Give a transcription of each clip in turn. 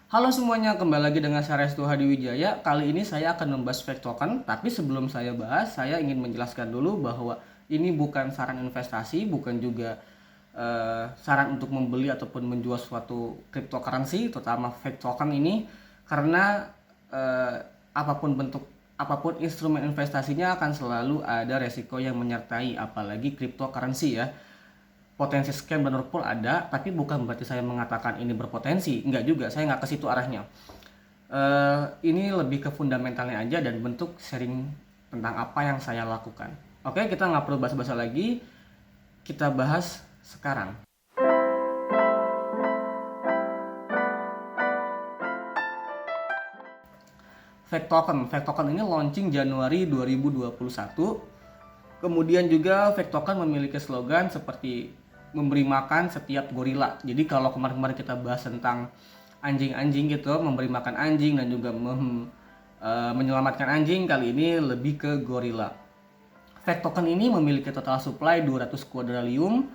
Halo semuanya, kembali lagi dengan saya Restu Hadiwijaya. Kali ini saya akan membahas fake token, tapi sebelum saya bahas, saya ingin menjelaskan dulu bahwa ini bukan saran investasi, bukan juga saran untuk membeli ataupun menjual suatu cryptocurrency, terutama fake token ini, karena apapun bentuk, apapun instrumen investasinya akan selalu ada resiko yang menyertai, apalagi cryptocurrency ya. Potensi scam dan rug pull ada, tapi bukan berarti saya mengatakan ini berpotensi. Enggak juga, saya nggak ke situ arahnya. Ini lebih ke fundamentalnya aja dan bentuk sharing tentang apa yang saya lakukan. Oke, kita nggak perlu basa-basi lagi, kita bahas sekarang. Fake token ini launching Januari 2021. Kemudian juga fake token memiliki slogan seperti memberi makan setiap gorila. Jadi kalau kemarin-kemarin kita bahas tentang anjing-anjing gitu, memberi makan anjing dan juga menyelamatkan anjing, kali ini lebih ke gorila. Fake token ini memiliki total supply 200 kuadrilium.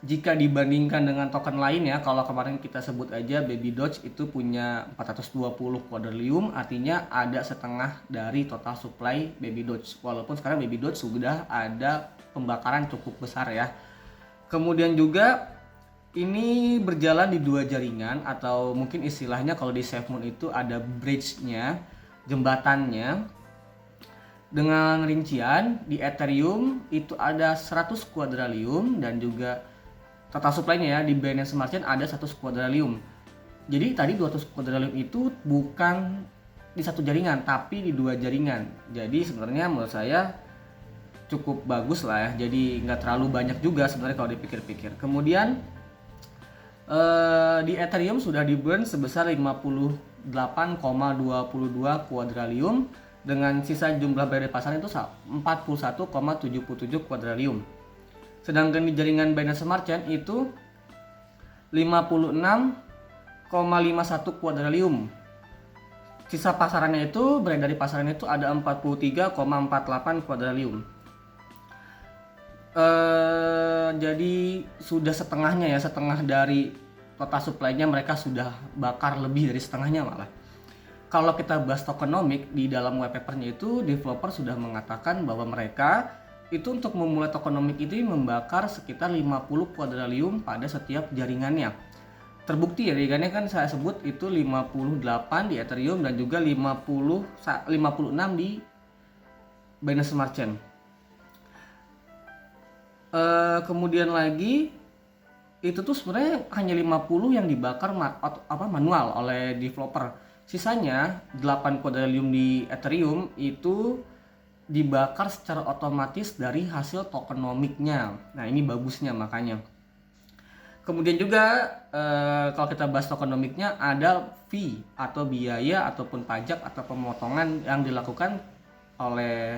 Jika dibandingkan dengan token lainnya, kalau kemarin kita sebut aja Baby Doge itu punya 420 kuadrilium, artinya ada setengah dari total supply Baby Doge. Walaupun sekarang Baby Doge sudah ada pembakaran cukup besar ya. Kemudian juga ini berjalan di dua jaringan, atau mungkin istilahnya kalau di SafeMoon itu ada bridge-nya, jembatannya. Dengan rincian di Ethereum itu ada 100 kuadrilium dan juga total supply-nya ya di Binance Smart Chain ada 100 kuadrilium. Jadi tadi 200 kuadrilium itu bukan di satu jaringan tapi di dua jaringan. Jadi sebenarnya menurut saya cukup bagus lah ya. Jadi nggak terlalu banyak juga sebenarnya kalau dipikir-pikir. Kemudian di Ethereum sudah di burn sebesar 58,22 kuadrilium dengan sisa jumlah berada di pasaran itu 41,77 kuadrilium. Sedangkan di jaringan Binance Smart Chain itu 56,51 kuadrilium. Sisa pasarannya itu beredar di pasaran itu ada 43,48 kuadrilium. Jadi sudah setengahnya ya, setengah dari total supply-nya mereka sudah bakar, lebih dari setengahnya malah. Kalau kita bahas tokenomics di dalam white paper-nya itu developer sudah mengatakan bahwa mereka itu untuk memulai tokenomics itu membakar sekitar 50 kuadrilium pada setiap jaringannya. Terbukti ya, jaringannya kan saya sebut itu 58 di Ethereum dan juga 56 di Binance Smart Chain. Kemudian lagi itu tuh sebenarnya hanya 50 yang dibakar manual oleh developer. Sisanya 8 kuadrilium di Ethereum itu dibakar secara otomatis dari hasil tokenomics-nya. Nah, ini bagusnya makanya. Kemudian juga kalau kita bahas tokenomics-nya ada fee atau biaya ataupun pajak atau pemotongan yang dilakukan oleh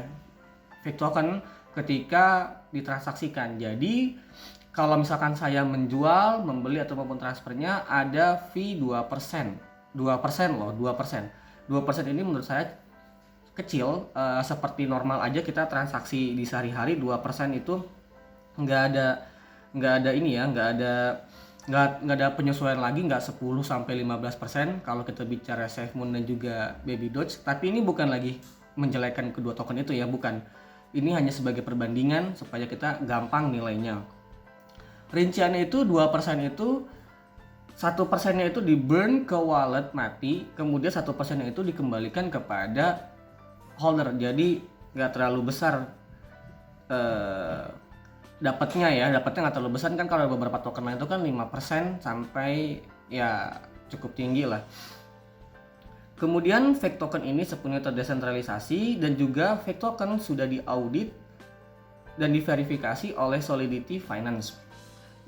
fake token ketika ditransaksikan. Jadi kalau misalkan saya menjual, membeli ataupun transfernya ada fee 2%. 2% loh, 2%. 2% ini menurut saya kecil, seperti normal aja kita transaksi di sehari-hari 2% itu nggak ada ini ya, nggak ada penyesuaian lagi, nggak 10 sampai 15% kalau kita bicara SafeMoon dan juga Baby Doge. Tapi ini bukan lagi menjelekkan kedua token itu ya, bukan. Ini hanya sebagai perbandingan supaya kita gampang nilainya. Rinciannya itu 2% itu 1%-nya itu di burn ke wallet mati, kemudian 1%-nya itu dikembalikan kepada holder. Jadi nggak terlalu besar dapatnya nggak terlalu besar kan. Kalau beberapa token lain itu kan 5% sampai ya cukup tinggi lah. Kemudian fake token ini sepenuhnya terdesentralisasi dan juga fake token sudah diaudit dan diverifikasi oleh Solidity Finance.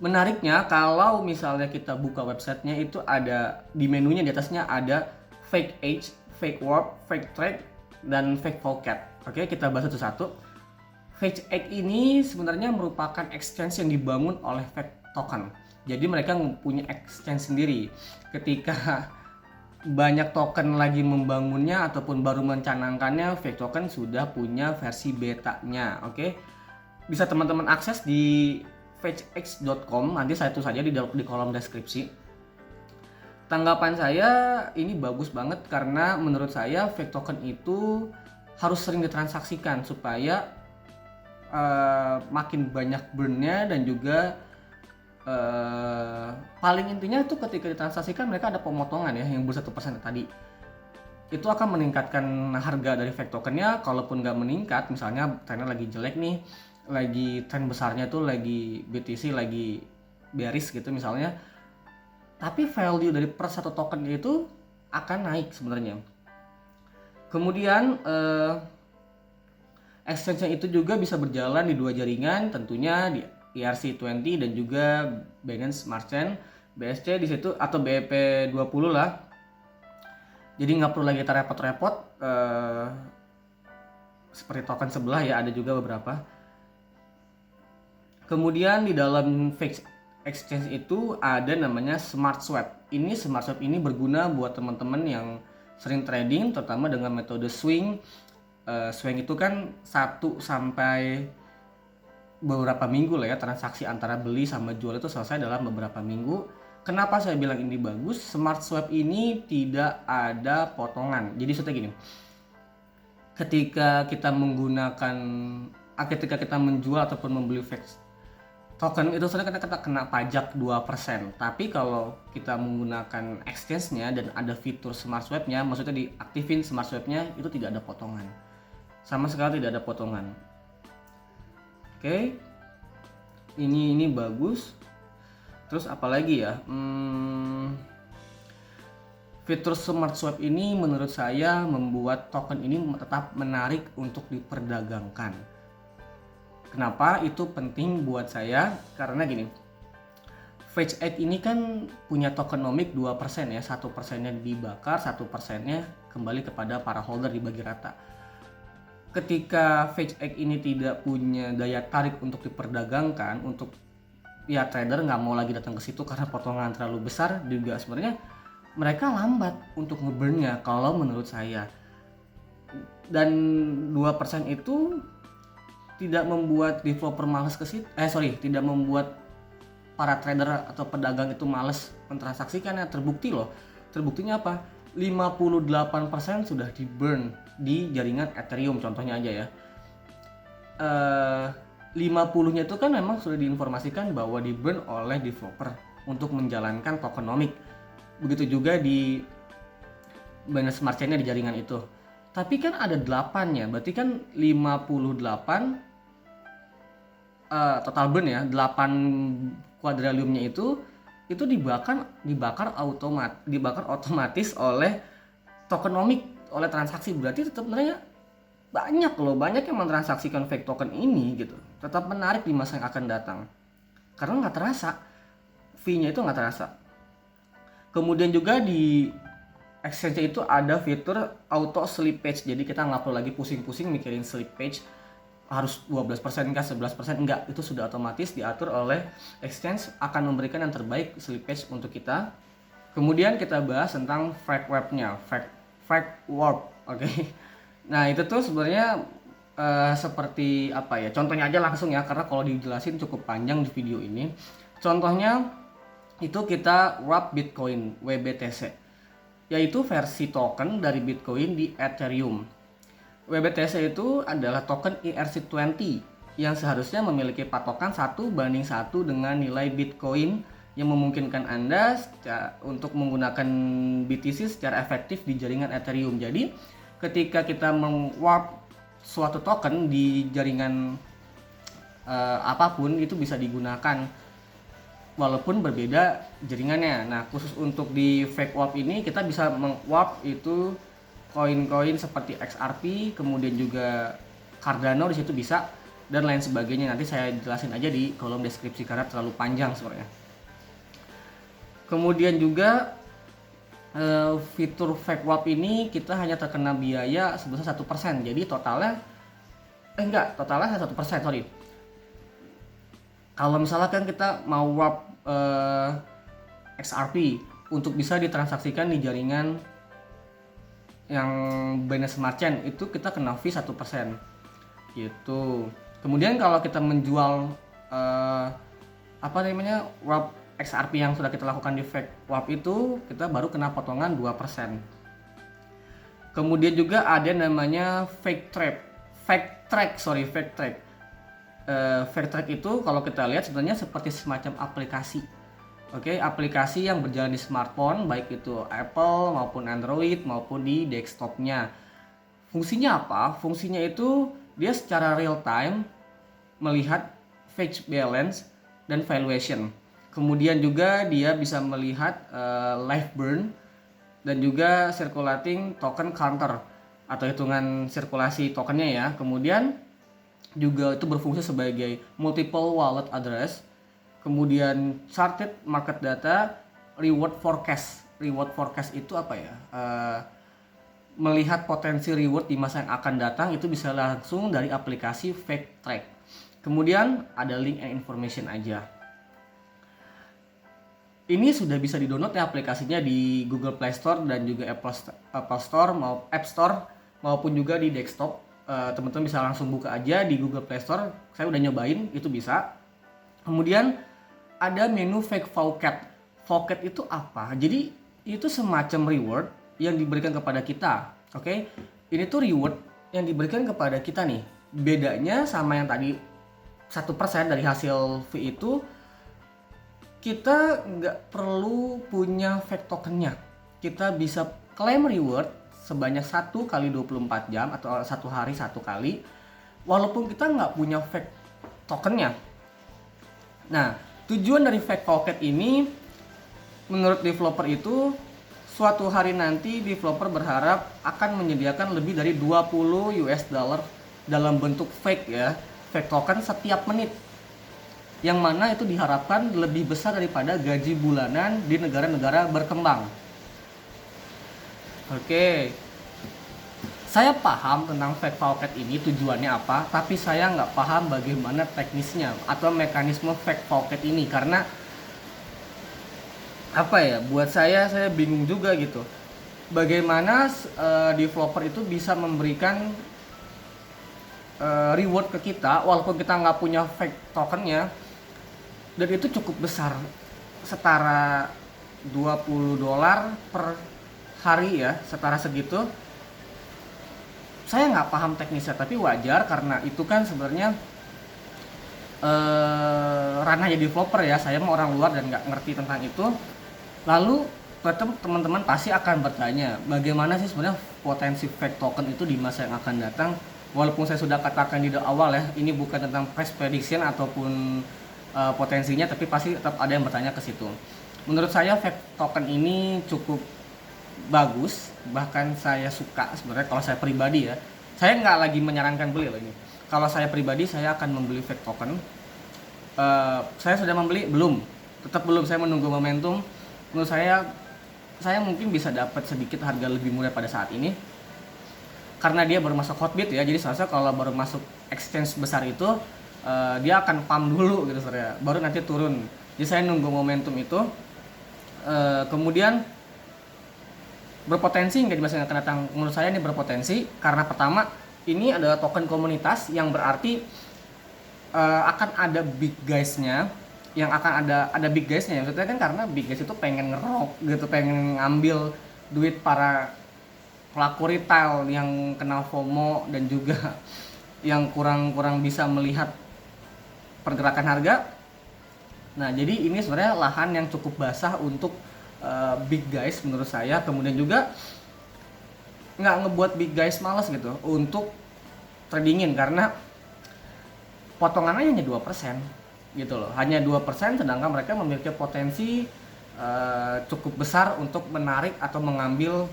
Menariknya kalau misalnya kita buka websitenya itu ada di menunya, di atasnya ada fake age, fake warp, fake trade, dan fake pocket. Oke, kita bahas satu-satu. Fake egg ini sebenarnya merupakan exchange yang dibangun oleh fake token. Jadi mereka punya exchange sendiri. Ketika banyak token lagi membangunnya ataupun baru mencanangkannya, fake token sudah punya versi betanya. Oke, bisa teman-teman akses di fakex.com. Nanti saya tulis saja di kolom deskripsi. Tanggapan saya ini bagus banget karena menurut saya fake token itu harus sering ditransaksikan supaya makin banyak burn-nya, dan juga paling intinya itu ketika ditransaksikan mereka ada pemotongan ya yang 1% tadi. Itu akan meningkatkan harga dari fake tokennya. Kalaupun nggak meningkat, misalnya trennya lagi jelek nih, lagi tren besarnya tuh lagi BTC lagi bearish gitu misalnya, tapi value dari per satu token itu akan naik sebenarnya. Kemudian exchange-nya itu juga bisa berjalan di 2 jaringan, tentunya di ERC20 dan juga Binance Smart Chain, BSC di situ atau BEP20 lah. Jadi nggak perlu lagi kita repot-repot seperti token sebelah ya, ada juga beberapa. Kemudian di dalam fake exchange itu ada namanya Smart Swap. Smart Swap ini berguna buat teman-teman yang sering trading, terutama dengan metode swing. Swing itu kan 1 sampai beberapa minggu lah ya, transaksi antara beli sama jual itu selesai dalam beberapa minggu. Kenapa saya bilang ini bagus? Smart Swap ini tidak ada potongan. Jadi maksudnya gini, ketika kita menjual ataupun membeli fake token itu sebenarnya kita kena pajak 2%. Tapi kalau kita menggunakan exchange-nya dan ada fitur Smart Swap-nya, maksudnya diaktifin Smart Swap-nya, itu tidak ada potongan. Sama sekali tidak ada potongan. Oke. Ini bagus. Terus apalagi ya? Fitur Smart Swap ini menurut saya membuat token ini tetap menarik untuk diperdagangkan. Kenapa itu penting buat saya? Karena gini, Phase 8 ini kan punya tokenomic 2% ya, 1%-nya dibakar, 1%-nya kembali kepada para holder dibagi rata. Ketika Phase 8 ini tidak punya daya tarik untuk diperdagangkan, untuk ya trader nggak mau lagi datang ke situ karena potongan terlalu besar, juga sebenarnya mereka lambat untuk nge-burn-nya kalau menurut saya. Dan 2% itu tidak membuat developer malas ke situ, tidak membuat para trader atau pedagang itu malas mentransaksikannya. Terbuktinya apa? 58% sudah di burn di jaringan Ethereum contohnya aja ya. 50-nya itu kan memang sudah diinformasikan bahwa di burn oleh developer untuk menjalankan tokenomic. Begitu juga di Binance Smart Chain-nya di jaringan itu. Tapi kan ada 8-nya, berarti kan 58 total burn ya, 8 quadrillion-nya itu dibakar otomatis oleh tokenomic, oleh transaksi. Berarti tetap sebenarnya banyak yang mentransaksikan fake token ini gitu. Tetap menarik di masa yang akan datang. Karena nggak terasa, fee-nya itu nggak terasa. Kemudian juga di exchange itu ada fitur auto slippage. Jadi kita nggak perlu lagi pusing-pusing mikirin slippage harus 12% kah 11%, enggak, itu sudah otomatis diatur oleh exchange, akan memberikan yang terbaik slippage untuk kita. Kemudian kita bahas tentang fake web-nya, fake warp, oke. Nah itu tuh sebenarnya seperti apa ya? Contohnya aja langsung ya, karena kalau dijelasin cukup panjang di video ini. Contohnya itu kita warp Bitcoin WBTC, yaitu versi token dari Bitcoin di Ethereum. WBTC itu adalah token ERC20 yang seharusnya memiliki patokan 1:1 dengan nilai Bitcoin yang memungkinkan Anda untuk menggunakan BTC secara efektif di jaringan Ethereum. Jadi ketika kita meng-warp suatu token di jaringan apapun itu bisa digunakan walaupun berbeda jaringannya. Nah khusus untuk di fake warp ini kita bisa meng-warp itu koin-koin seperti XRP, kemudian juga Cardano di situ bisa, dan lain sebagainya. Nanti saya jelasin aja di kolom deskripsi karena terlalu panjang sebenarnya. Kemudian juga fitur fake warp ini kita hanya terkena biaya sebesar 1%. Jadi totalnya 1%, sorry. Kalau misalnya kan kita mau warp XRP untuk bisa ditransaksikan di jaringan yang Binance Smart Chain, itu kita kena fee 1% gitu. Kemudian kalau kita menjual warp XRP yang sudah kita lakukan di fake swap itu kita baru kena potongan 2%. Kemudian juga ada namanya fake track. Fake track itu kalau kita lihat sebenarnya seperti semacam aplikasi. Oke, aplikasi yang berjalan di smartphone, baik itu Apple maupun Android maupun di desktopnya. Fungsinya apa? Fungsinya itu dia secara real time melihat fetch balance dan valuation. Kemudian juga dia bisa melihat live burn dan juga circulating token counter atau hitungan sirkulasi tokennya ya. Kemudian juga itu berfungsi sebagai multiple wallet address. Kemudian charted market data, reward forecast. Reward forecast itu apa ya? Melihat potensi reward di masa yang akan datang itu bisa langsung dari aplikasi fake track. Kemudian ada link and information aja. Ini sudah bisa di-download ya aplikasinya di Google Play Store dan juga Apple Store App Store maupun juga di desktop. Teman-teman bisa langsung buka aja di Google Play Store. Saya udah nyobain, itu bisa. Kemudian ada menu fake faucet. Faucet itu apa? Jadi itu semacam reward yang diberikan kepada kita. Oke. Ini tuh reward yang diberikan kepada kita nih. Bedanya sama yang tadi 1% dari hasil fee itu, kita nggak perlu punya fake tokennya. Kita bisa claim reward sebanyak 1 kali 24 jam atau 1 hari 1 kali walaupun kita nggak punya fake tokennya. Nah, tujuan dari fake faucet ini menurut developer itu suatu hari nanti developer berharap akan menyediakan lebih dari 20 US dollar dalam bentuk fake ya, fake token setiap menit. Yang mana itu diharapkan lebih besar daripada gaji bulanan di negara-negara berkembang. Oke. Saya paham tentang fake faucet ini tujuannya apa, tapi saya nggak paham bagaimana teknisnya atau mekanisme fake faucet ini karena apa ya, buat saya bingung juga gitu. Bagaimana developer itu bisa memberikan reward ke kita walaupun kita nggak punya fake tokennya dan itu cukup besar, setara 20 dolar per hari ya, setara segitu. Saya nggak paham teknisnya, tapi wajar karena itu kan sebenarnya ranahnya developer ya. Saya mau orang luar dan nggak ngerti tentang itu. Lalu teman-teman pasti akan bertanya, bagaimana sih sebenarnya potensi fake token itu di masa yang akan datang? Walaupun saya sudah katakan di awal ya, ini bukan tentang price prediction ataupun potensinya, tapi pasti tetap ada yang bertanya ke situ. Menurut saya fake token ini cukup bagus, bahkan saya suka sebenarnya kalau saya pribadi ya. Saya nggak lagi menyarankan beli loh ini. Kalau saya pribadi saya akan membeli fake token. Saya sudah membeli belum? Tetap belum, saya menunggu momentum. Menurut saya mungkin bisa dapat sedikit harga lebih murah pada saat ini. Karena dia baru masuk Hotbit ya. Jadi seharusnya kalau baru masuk exchange besar itu dia akan pump dulu gitu saya. Baru nanti turun. Jadi saya nunggu momentum itu. Kemudian berpotensi nggak di masa yang akan datang? Menurut saya ini berpotensi karena pertama ini adalah token komunitas yang berarti akan ada big guys-nya, yang akan ada big guys-nya. Maksudnya kan karena big guys itu pengen ngerok gitu, pengen ngambil duit para pelaku retail yang kena FOMO dan juga yang kurang bisa melihat pergerakan harga. Nah, jadi ini sebenarnya lahan yang cukup basah untuk big guys menurut saya. Kemudian juga nggak ngebuat big guys malas gitu untuk tradingin karena potongannya hanya 2% gitu loh, hanya 2%, sedangkan mereka memiliki potensi cukup besar untuk menarik atau mengambil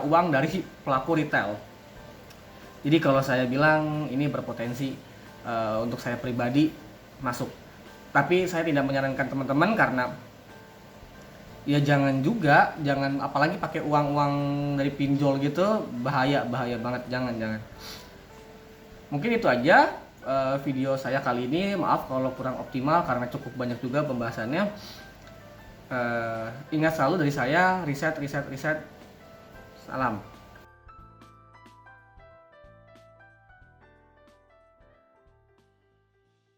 uang dari pelaku retail. Jadi kalau saya bilang ini berpotensi untuk saya pribadi masuk, tapi saya tidak menyarankan teman-teman karena ya jangan apalagi pakai uang dari pinjol gitu, bahaya banget, jangan. Mungkin itu aja video saya kali ini. Maaf kalau kurang optimal karena cukup banyak juga pembahasannya. Ingat selalu dari saya, riset. Salam.